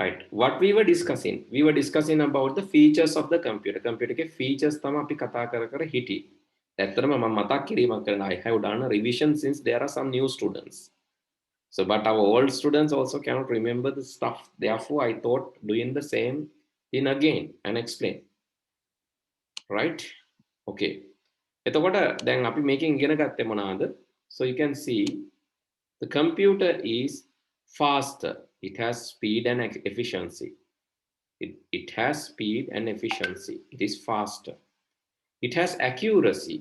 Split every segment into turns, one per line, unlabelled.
Right. What we were discussing about the features of the computer. Computer ke features tama api kata kara hiti. ඇත්තටම මම මතක් කිරීමක් කරන I have done a revision since there are some new students. So, but our old students also cannot remember the stuff. Therefore, I thought doing the same in again and explain. Right? Okay. එතකොට දැන් අපි මේකෙන් ඉගෙන ගත්තේ මොනවාද? So you can see the computer is faster. It has speed and efficiency. It has speed and efficiency. It is faster. It has accuracy.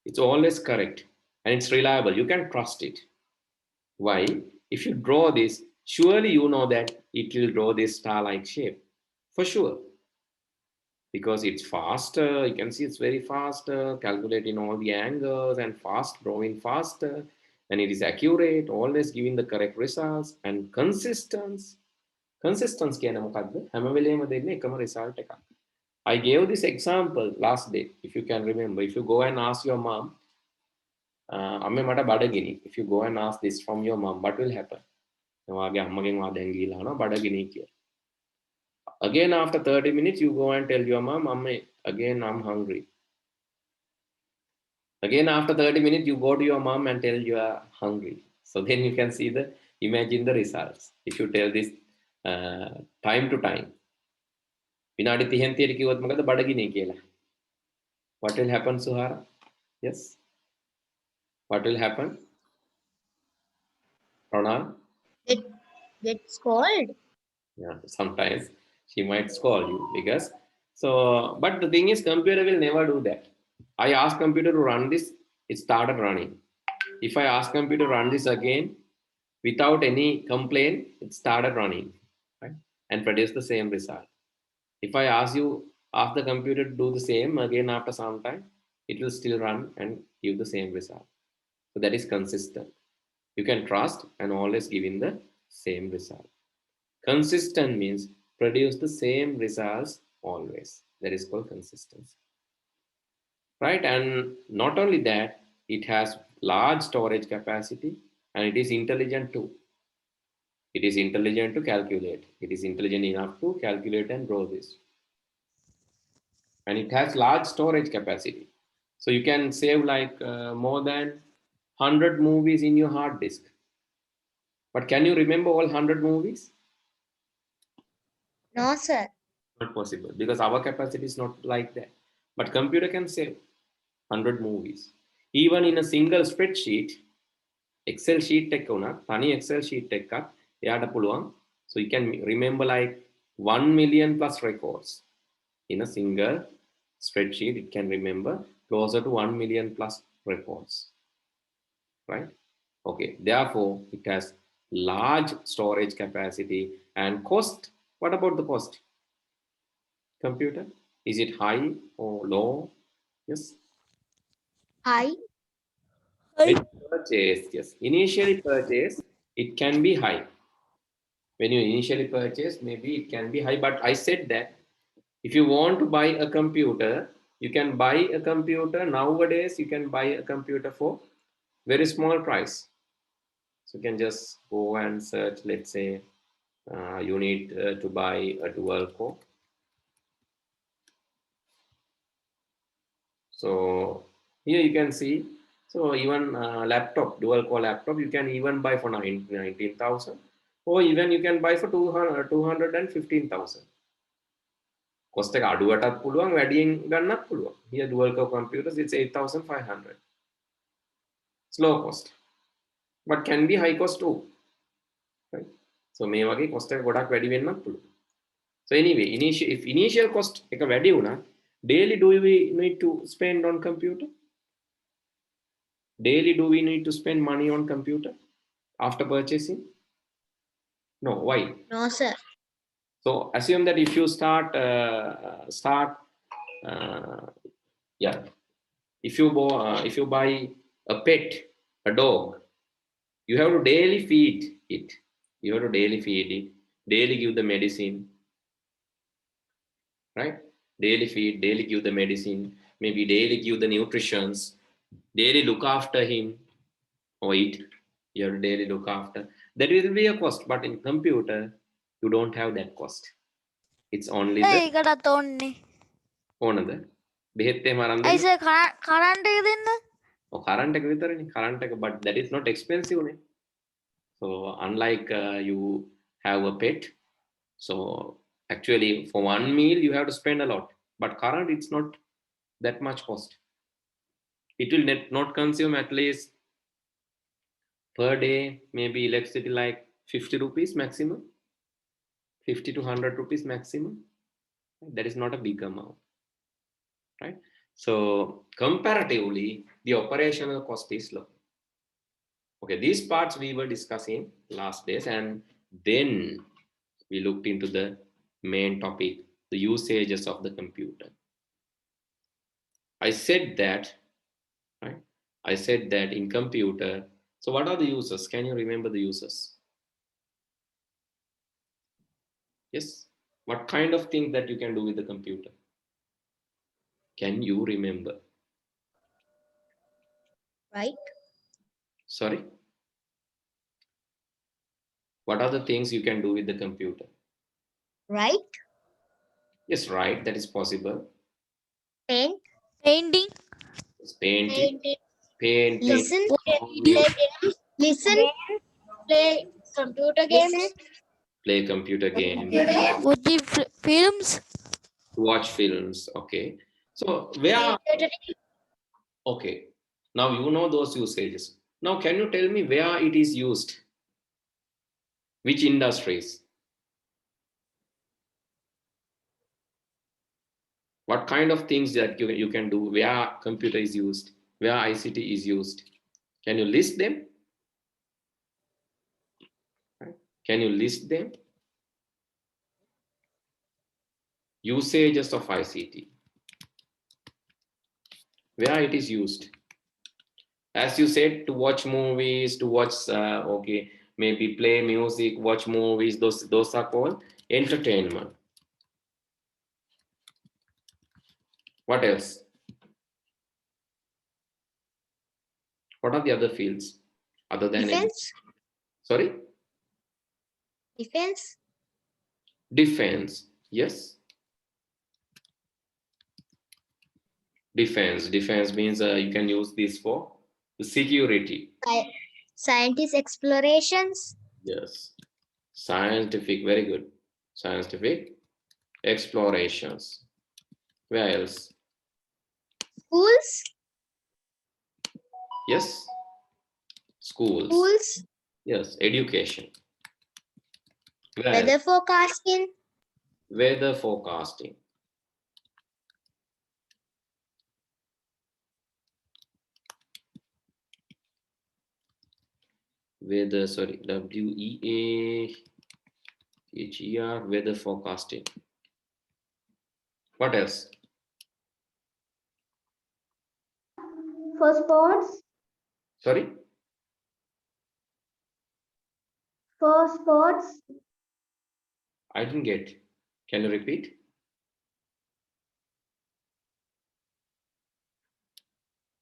It's always correct and it's reliable. You can trust it. Why? If you draw this, surely you know that it will draw this star-like shape for sure. Because it's faster, you can see it's very faster, calculating all the angles and fast, drawing faster, and it is accurate, always giving the correct results, and consistence. Consistency කියන්නේ මොකද්ද? හැම වෙලේම දෙන්නේ එකම result එකක්. I gave this example last day, if you can remember. If you go and ask your mom, අම්මේ මට බඩගිනි. If you go and ask this from your mom, what will happen? ඔයාගේ අම්මගෙන් වා දැන් ගිහලා අහනවා බඩගිනි කියලා. Again, after 30 minutes, you go and tell your mom, again, I'm hungry. Again, after 30 minutes, you go to your mom and tell you are hungry. So then you can see imagine the results. If you tell this time to time. විනාඩි 30න් 30ට කිව්වොත් මොකද බඩගිනි කියලා. What will happen, Suhara? Yes. What will happen? Ronald?
It gets cold.
Yeah, sometimes she might scold you because but the thing is computer will never do that. I asked computer to run this, it started running. If I ask computer to run this again without any complaint, it started running, right? And produce the same result. If I ask the computer to do the same again after some time, it will still run and give the same result. So that is consistent. You can trust and always giving the same result. Consistent means produce the same results always. That is called consistency. Right? And not only that, it has large storage capacity and it is intelligent too. It is intelligent to calculate. It is intelligent enough to calculate and draw this. And it has large storage capacity. So you can save like more than 100 movies in your hard disk. But can you remember all 100 movies?
No, sir.
Not possible because our capacity is not like that. But computer can save 100 movies. Even in a single spreadsheet, Excel sheet එක උනත් තනි Excel sheet එකක් එයාට පුළුවන්. So you can remember like 1 million plus records. In a single spreadsheet, it can remember closer to 1 million plus records. Right? Okay. Therefore, it has large storage capacity and cost. What about the cost? Computer, is it high or low? Yes.
High.
When you purchase, yes, initially purchase, it can be high. When you initially purchase, maybe it can be high. But I said that if you want to buy a computer, you can buy a computer nowadays. You can buy a computer for very small price. So you can just go and search. Let's say you need to buy a dual core. So here you can see, so even laptop, dual core laptop, you can even buy for 19,000 or even you can buy for 215,000. Cost එක අඩුවටත් පුළුවන් වැඩියෙන් ගන්නත් පුළුවන්. Here dual core computers it's 8,500. It's low cost. But can be high cost too. Right? So මේ වගේ cost එක ගොඩක් වැඩි වෙන්නත් පුළුවන්. So anyway, if initial cost එක වැඩි වුණා, daily do we need to spend on computer? Daily do we need to spend money on computer after purchasing? No, why?
No, sir.
So assume that if you start if you buy a pet, a dog, you have to daily feed it. You have to daily feed it, daily give the medicine, right? Daily feed, daily give the medicine, maybe daily give the nutritions, daily look after him or it. You have to daily look after. That will be a cost. But in computer, You don't have that cost. It's only the
ඒකටත් ඕන්නේ.
ඕනද? බෙහෙත් එහෙම අරන්
ඇයි
දෙන්න.
Sir current එක දෙන්න?
ඔව් කරන්ට් එක විතරනේ. කරන්ට් එක but that is not expensive නේ. So unlike you have a pet, so actually for one meal you have to spend a lot, but current it's not that much cost. It will not consume at least per day maybe electricity like 50 rupees maximum, 50 to 100 rupees maximum. That is not a big amount, right? So comparatively the operational cost is low. Okay, these parts we were discussing last days, and then we looked into the main topic, the usages of the computer. I said that, right? I said that in computer, so what are the uses? Can you remember the uses? Yes. What kind of things that you can do with the computer? Can you remember?
Right.
Sorry? What are the things you can do with the computer?
Right.
Yes, right, that is possible.
Paint.
Painting.
Painting, painting,
Listen.
Video.
Play games. Listen. Play computer games.
play computer games,
Watching films.
watch films. Okay, so where, okay, now you know those usages. Now can you tell me where it is used? Which industries? What kind of things that you can do where computer is used, where ICT is used? Can you list them? Can you list them? Usages of ICT, where it is used. As you said, to watch movies, to watch okay, maybe play music, watch movies, those are called entertainment. What else? What are the other fields other than
Defense.
sorry?
Defense.
Defense. Yes. Defense means you can use this for the security.
Scientist explorations.
Yes. Scientific, very good. Scientific explorations. Where else?
Schools.
Yes. Schools.
Schools.
Yes. Education. Where
Weather
else?
forecasting.
Weather forecasting. Weather, sorry, WEATHER, weather forecasting. What else?
For sports.
Sorry?
For sports.
I didn't get. Can you repeat?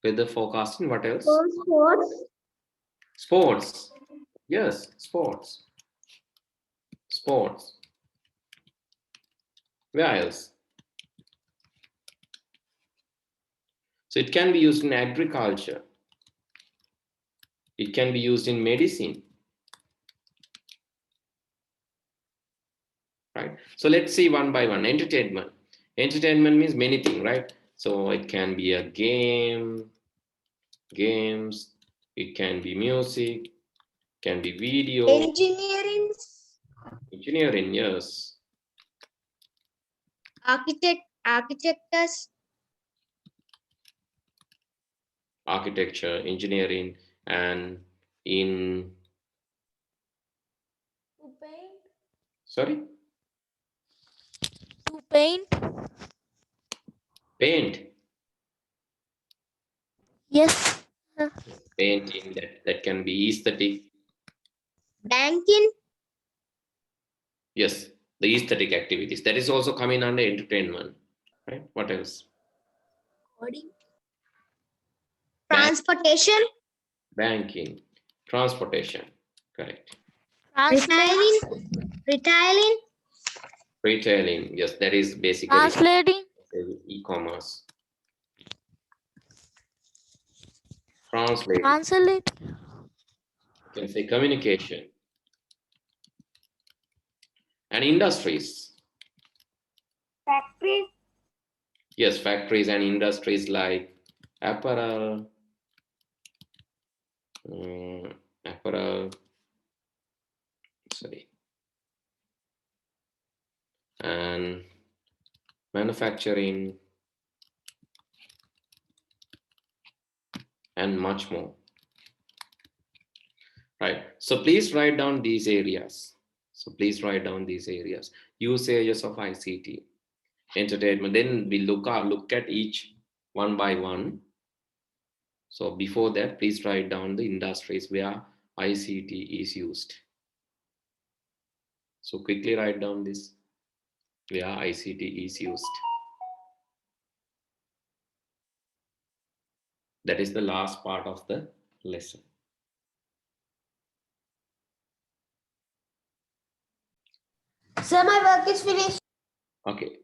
Weather forecasting, what else?
For sports.
Sports. Yes, sports. Sports. Where else? So it can be used in agriculture. It can be used in medicine. Right? So let's see one by one. Entertainment. Entertainment means many things, right? So it can be a games, it can be music, can be video.
Engineering.
Engineering, yes.
Architects.
Architecture, engineering, and in
To paint.
sorry,
To paint.
paint.
Yes.
Painting, that can be aesthetic.
Banking.
Yes, the aesthetic activities, that is also coming under entertainment, right? What else?
Coding. Transportation.
Banking, transportation, correct.
Retailing.
Retailing, yes, that is basically
Translating.
e-commerce. Translate,
Translate.
you can say communication. And industries.
Factory.
Yes, factories and industries like apparel, and manufacturing, and much more. Right. So please write down these areas. Usages of ICT, entertainment. Then we look at each one by one. So before that, please write down the industries where ICT is used. So quickly write down this, where ICT is used. That is the last part of the lesson.
Sir, my work is finished.
Okay.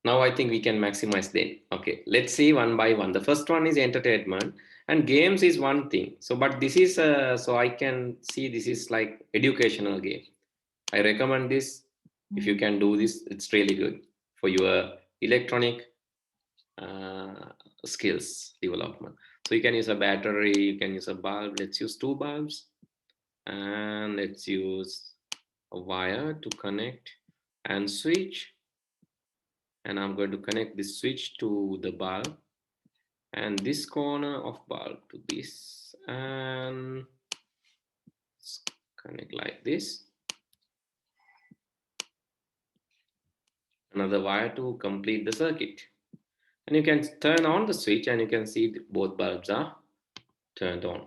Now I think we can maximize them. Okay, let's see one by one. The first one is entertainment, and games is one thing. So, but this is so I can see this is like educational game. I recommend this. If you can do this, it's really good for your electronic skills development. So you can use a battery, you can use a bulb. Let's use 2 bulbs, and let's use a wire to connect and switch. And I'm going to connect this switch to the bulb and this corner of bulb to this, and connect like this. Another wire to complete the circuit. And you can turn on the switch and you can see both bulbs are turned on.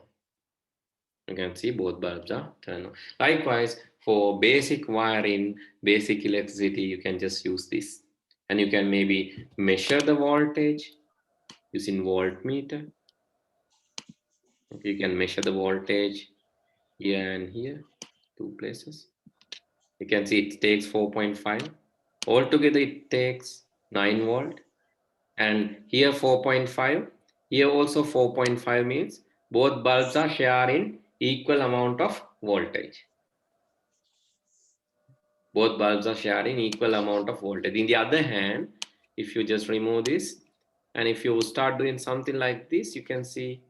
You can see both bulbs are turned on. Likewise, for basic wiring, basic electricity, you can just use this. And you can maybe measure the voltage using voltmeter. Okay, you can measure the voltage here and here, 2 places. You can see it takes 4.5. Altogether, it takes 9 volt. And here 4.5. Here also 4.5 means both bulbs are sharing equal amount of voltage. Both bulbs are sharing equal amount of voltage. In the other hand, if you just remove this, and if you start doing something like this, you can see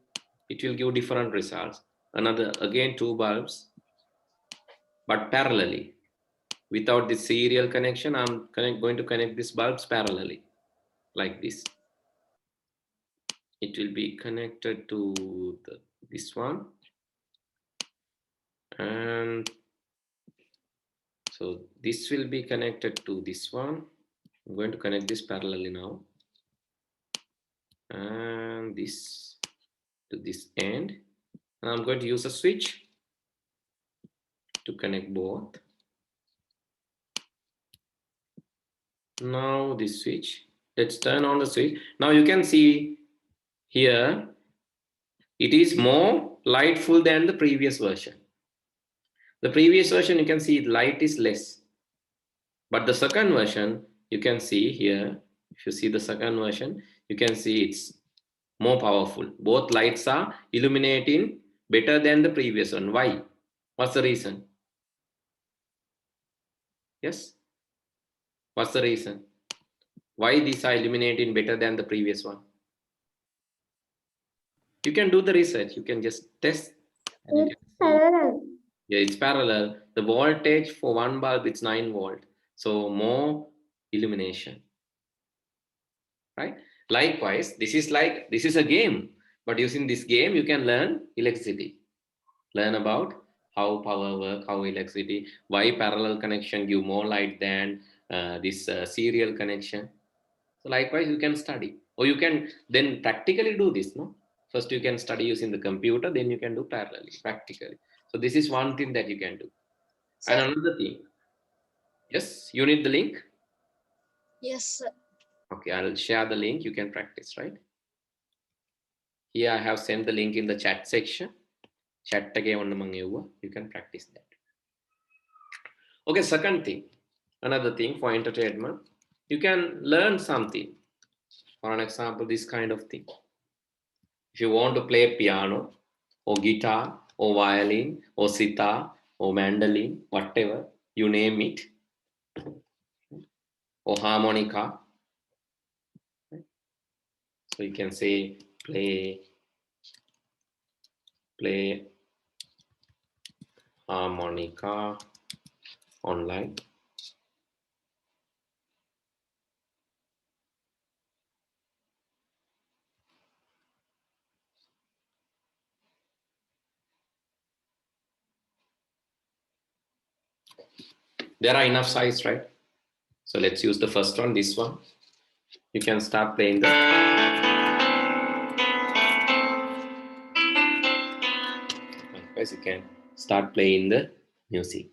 it will give different results. Another, again, 2 bulbs, but parallelly. Without the serial connection, I'm going to connect these bulbs parallelly, like this. It will be connected to this one. And so this will be connected to this one. I'm going to connect this parallelly now. And this to this end. And I'm going to use a switch to connect both. Now this switch, let's turn on the switch. Now you can see here, it is more lightful than the previous version. The previous version, you can see light is less. But the second version, you can see here, if you see the second version, you can see it's more powerful. Both lights are illuminating better than the previous one. Why? What's the reason? Yes? What's the reason? Why these are illuminating better than the previous one? You can do the research. You can just test.
It's parallel.
Yeah, it's parallel. The voltage for one bulb, it's 9 volt. So more illumination, right? Likewise, this is a game, but using this game, you can learn electricity. Learn about how power work, how electricity, why parallel connection give more light than this serial connection. So likewise, you can study, or you can then practically do this, no? First, you can study using the computer, then you can do parallelly, practically. So this is one thing that you can do.
Sir.
And another thing, yes, you need the link.
Yes, sir.
Okay, I'll share the link. You can practice, right? Here I have sent the link in the chat section. Chat again, you can practice that. Okay, second thing, another thing for entertainment, you can learn something. For an example, this kind of thing. If you want to play piano or guitar or violin or sitar or mandolin, whatever, you name it, or harmonica. So you can say play harmonica online. There are enough size, right? So let's use the first one, this one. You can start playing the. Likewise, you can start playing the music,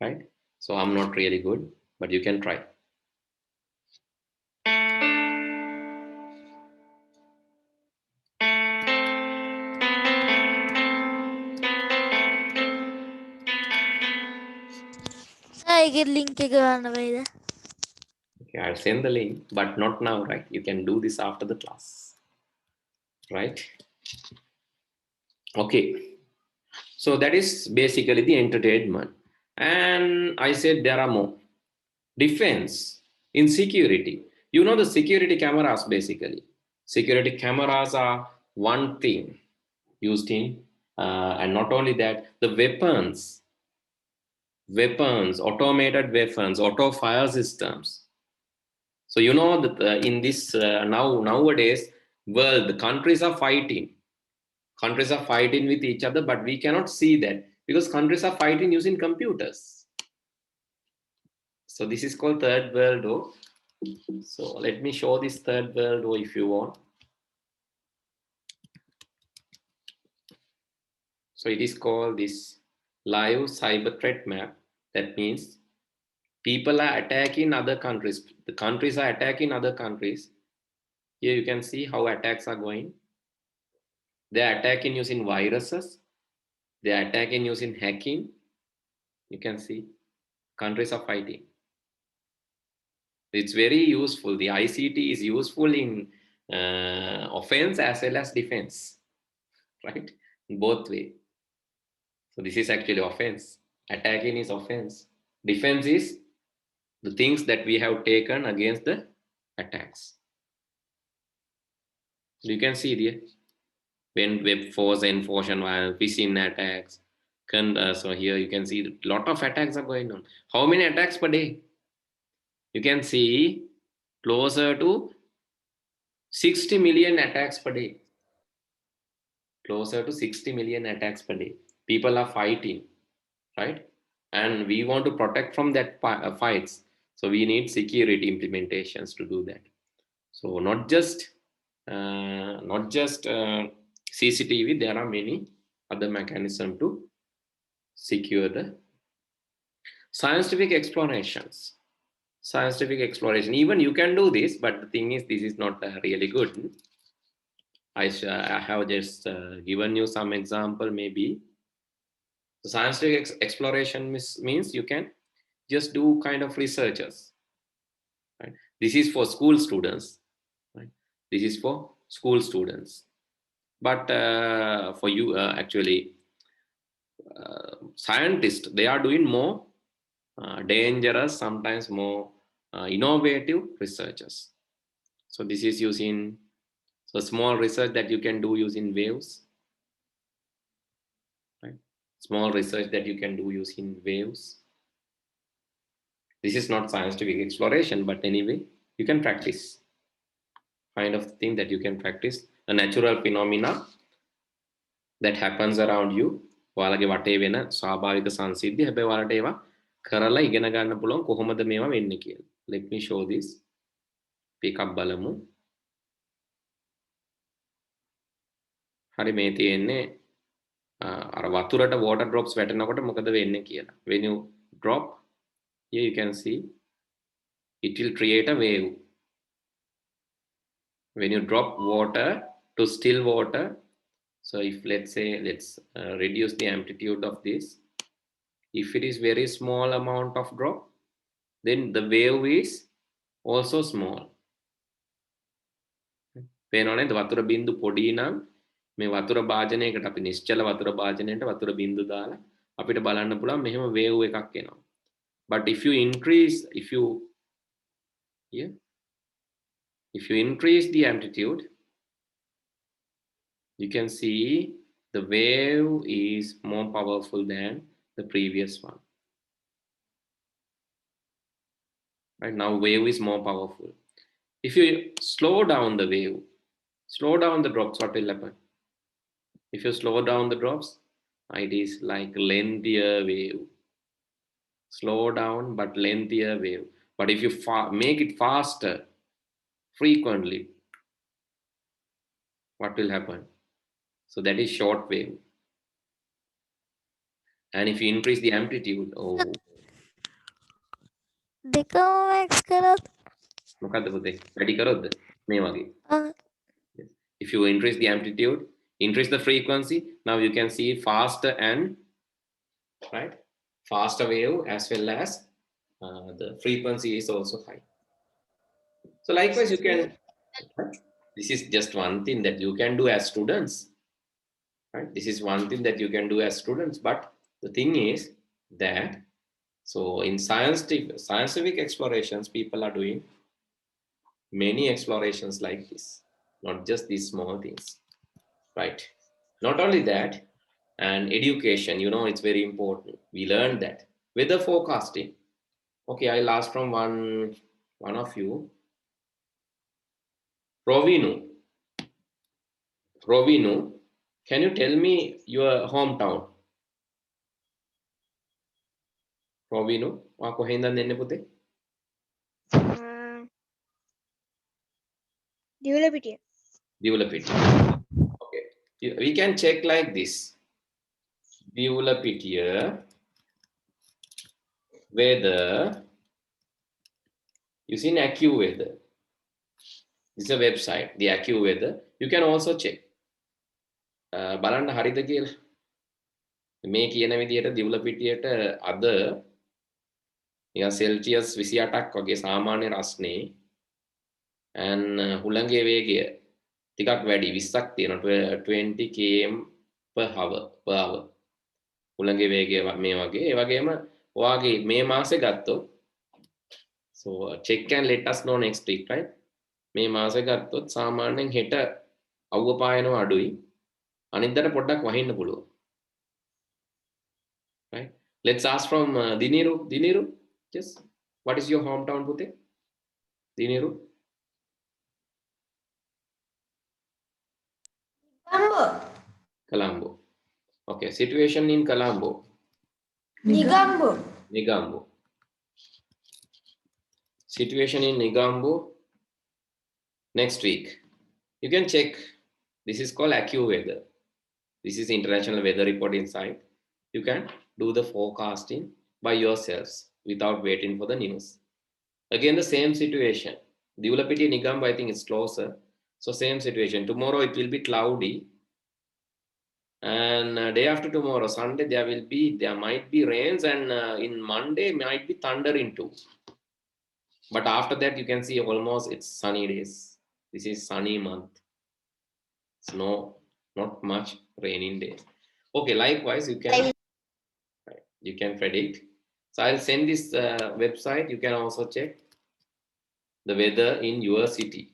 right? So I'm not really good, but you can try.
Sir, I get link එක ගන්න බැයිද?
Okay, I'll send the link, but not now, right? You can do this after the class, right? Okay, so that is basically the entertainment. And I said there are more. Defense in security. You know the security cameras basically. Security cameras are one thing used in, and not only that, the weapons, automated weapons, auto fire systems. So you know that in this nowadays world, the countries are fighting. Countries are fighting with each other, but we cannot see that because countries are fighting using computers. So this is called third world war. So let me show this third world war if you want. So it is called this live cyber threat map. That means people are attacking other countries. The countries are attacking other countries. Here you can see how attacks are going. They are attacking using viruses. They are attacking using hacking. You can see countries are fighting. It's very useful. The ICT is useful in offense as well as defense, right? In both way. So this is actually offense. Attacking is offense. Defense is the things that we have taken against the attacks. So you can see there when web force enforcement while phishing attacks. So here you can see a lot of attacks are going on. How many attacks per day? You can see closer to 60 million attacks per day. Closer to 60 million attacks per day. People are fighting, right? And we want to protect from that fights. So we need security implementations to do that. So not just CCTV, there are many other mechanisms to secure the scientific explorations. Scientific exploration, even you can do this, but the thing is, this is not really good. I have just given you some example. Maybe the scientific exploration means you can just do kind of researchers, right? This is for school students, right? This is for school students, but for you actually scientists, they are doing more dangerous, sometimes more innovative researchers. So this is using small research that you can do using waves, right? Small research that you can do using waves. This is not scientific exploration, but anyway, you can practice. Kind of thing that you can practice. A natural phenomena that happens around you. ඔයාලගේ වටේ වෙන ස්වාභාවික සංසිද්ධි. හැබැයි ඔයාලට ඒවා කරලා ඉගෙන ගන්න පුළුවන් කොහොමද මේවා වෙන්නේ කියලා. Let me show this. pick up බලමු. හරි මේ තියෙන්නේ අර වතුරට water drops වැටෙනකොට මොකද වෙන්නේ කියලා. When you drop, here you can see it will create a wave. When you drop water to still water, so if let's say let's reduce the amplitude of this, If it is very small amount of drop, then the wave is also small. පේනවනේ වතුර බින්දු පොඩි නම් මේ වතුර භාජනයකට අපි නිශ්චල වතුර භාජනයට වතුර බින්දු දාලා අපිට බලන්න පුළුවන් මෙහෙම වේව් එකක් එනවා. But if you increase the amplitude, you can see the wave is more powerful than the previous one. Right now wave is more powerful. If you slow down the wave, slow down the drops, what will happen? If you slow down the drops, it is like lengthier wave. Slow down but lengthier wave. But if you make it faster frequently, what will happen? So that is short wave. And if you increase the amplitude,
දෙකම Max කරොත්
මොකද්ද පුතේ? වැඩි කරොත්ද? මේ වගේ. Yes. If you increase the amplitude, increase the frequency, now you can see faster and right, faster wave as well as the frequency is also high. So likewise you can, this is just one thing that you can do as students, right? This is one thing that you can do as students, but the thing is that so in scientific explorations, people are doing many explorations like this, not just these small things, right? Not only that, and education, you know, it's very important. We learned that weather forecasting. Okay, I'll ask from one of you. Rovinu, can you tell me your hometown? Rovinu, කොහෙන්ද දෙන්නේ පුතේ? Divulapitiya. Okay, we can check like this. Divulapitiya weather using AccuWeather. This is a website, the AccuWeather. You can also check. බලන්න හරිද කියලා. මේ කියන විදිහට දිවුලපිටියට අද නිකන් සෙල්සියස් 28ක් වගේ සාමාන්‍ය රස්නේ and හුළඟේ වේගය ටිකක් වැඩි 20ක් තියෙනවා 20 km per hour හුළඟේ වේගය මේ වගේ ඒ වගේම ඔයාගේ මේ මාසේ ගත්තොත් so check and let us know next week, right? මේ මාසේ ගත්තොත් සාමාන්‍යයෙන් හෙට අවුව පායනවා අඩුයි අනිද්දාට පොඩ්ඩක් වහින්න පුළුවන්, right? Let's ask from Diniru. Yes, what is your hometown, Pute? Diniru? Colombo. Okay, situation in Colombo. Negombo. Situation in Negombo next week. You can check. This is called AccuWeather. This is international weather reporting site. You can do the forecasting by yourselves without waiting for the news. Again, the same situation. Divulapitiya Negombo, I think it's closer. So same situation. Tomorrow it will be cloudy. And day after tomorrow, Sunday, there might be rains, and in Monday might be thundering too. But after that, you can see almost it's sunny days. This is sunny month. Snow, not much raining days. Okay, likewise, you can predict. So I'll send this website. You can also check the weather in your city.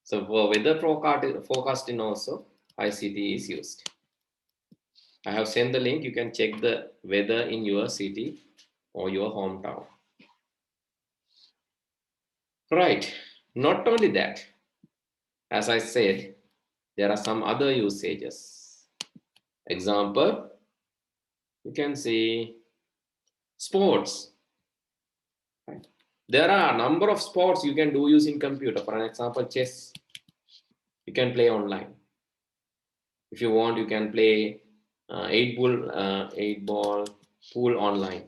So for weather forecasting also, ICT is used. I have sent the link. You can check the weather in your city or your hometown. Right. Not only that, as I said, there are some other usages. Example, you can see sports. Right. There are a number of sports you can do using computer. For an example, chess. You can play online. If you want, you can play 8-ball pool online.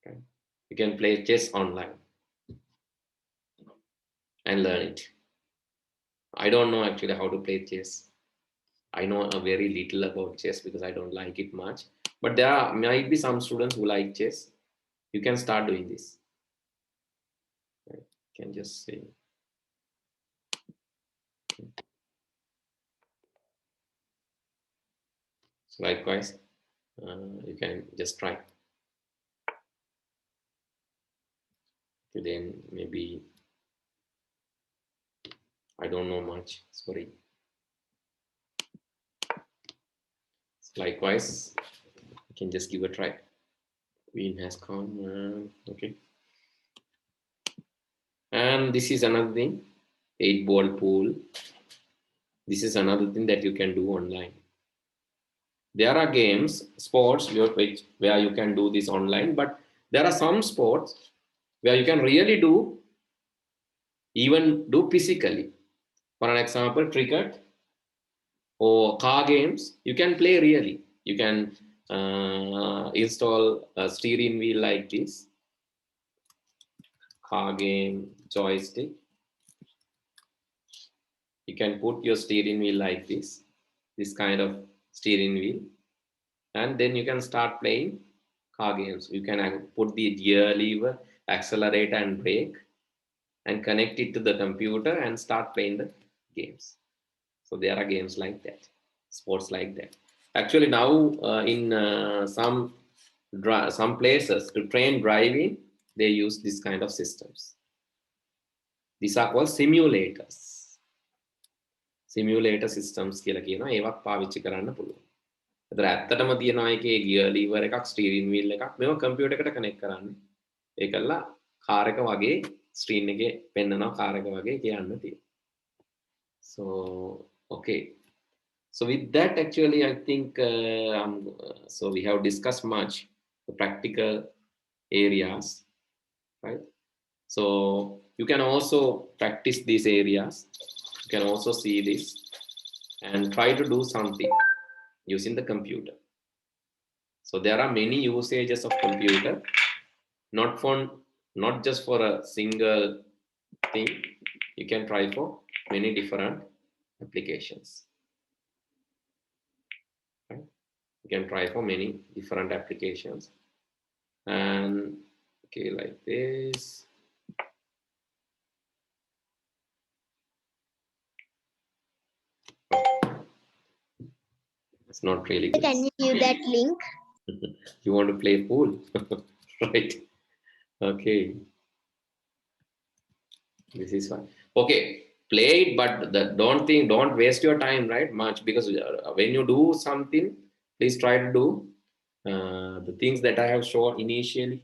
Okay. You can play chess online and learn it. I don't know actually how to play chess. I know a very little about chess because I don't like it much. But there might be some students who like chess. You can start doing this. You can just say. So likewise, you can just try. Then maybe I don't know much. Sorry. Likewise, you can just give a try. Queen has come. Okay. And this is another thing, 8-ball pool. This is another thing that you can do online. There are games, sports where you can do this online, but there are some sports where you can really do, even do physically. For an example, cricket or car games, you can play really. You can install a steering wheel like this, car game joystick. You can put your steering wheel like this kind of steering wheel, and then you can start playing car games. You can put the gear lever, accelerator and brake, and connect it to the computer and start playing the games. So there are games like that, sports like that. Actually now in some places to train driving, they use this kind of systems. These are called simulators. Simulator systems කියලා කියනවා. ඒවත් පාවිච්චි කරන්න පුළුවන්. ඒතර ඇත්තටම තියෙනවා එකේ gear lever එකක්, steering wheel එකක්. මේවා කම්පියුටර් එකට කනෙක්ට් කරන්න. ඒකලා කාර් එක වගේ ස්ක්‍රීන් එකේ පෙන්නනවා කාර් එක වගේ කියන්න තියෙනවා. So okay. So with that, actually, I think so we have discussed much the practical areas, right? So you can also practice these areas. You can also see this and try to do something using the computer. So there are many usages of computer, not just for a single thing. You can try for many different applications. Right? You can try for many different applications. And okay, like this. It's not really good.
Can you give that link?
You want to play pool? Right. Okay. This is fine. Okay, play it, but don't waste your time, right? Much, because when you do something, please try to do the things that I have shown initially,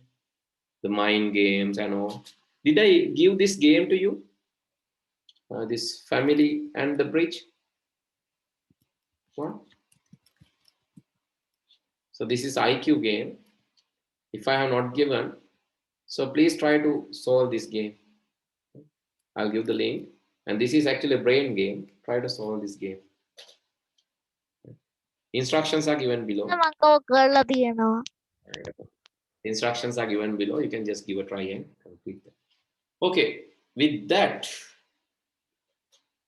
the mind games and all. Did I give this game to you? This family and the bridge? What? So this is IQ game. If I have not given, so please try to solve this game. I'll give the link. And this is actually a brain game. Try to solve this game. Instructions are given below. Instructions are given below. You can just give a try and complete them. Okay, with that,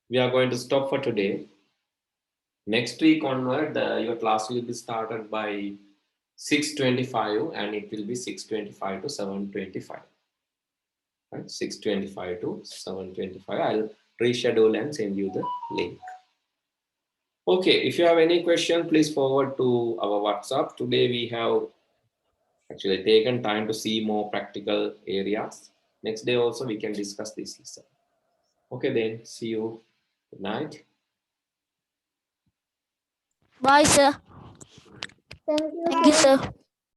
we are going to stop for today. Next week onward, your class will be started by 6:25 and it will be 6:25 to 7:25. Right? 6:25 to 7:25. I'll reschedule and send you the link. Okay, if you have any question, please forward to our WhatsApp. Today we have actually taken time to see more practical areas. Next day also we can discuss this lesson. Okay then, see you. Good night.
Bye, sir.
Thank you.
Thank you, sir.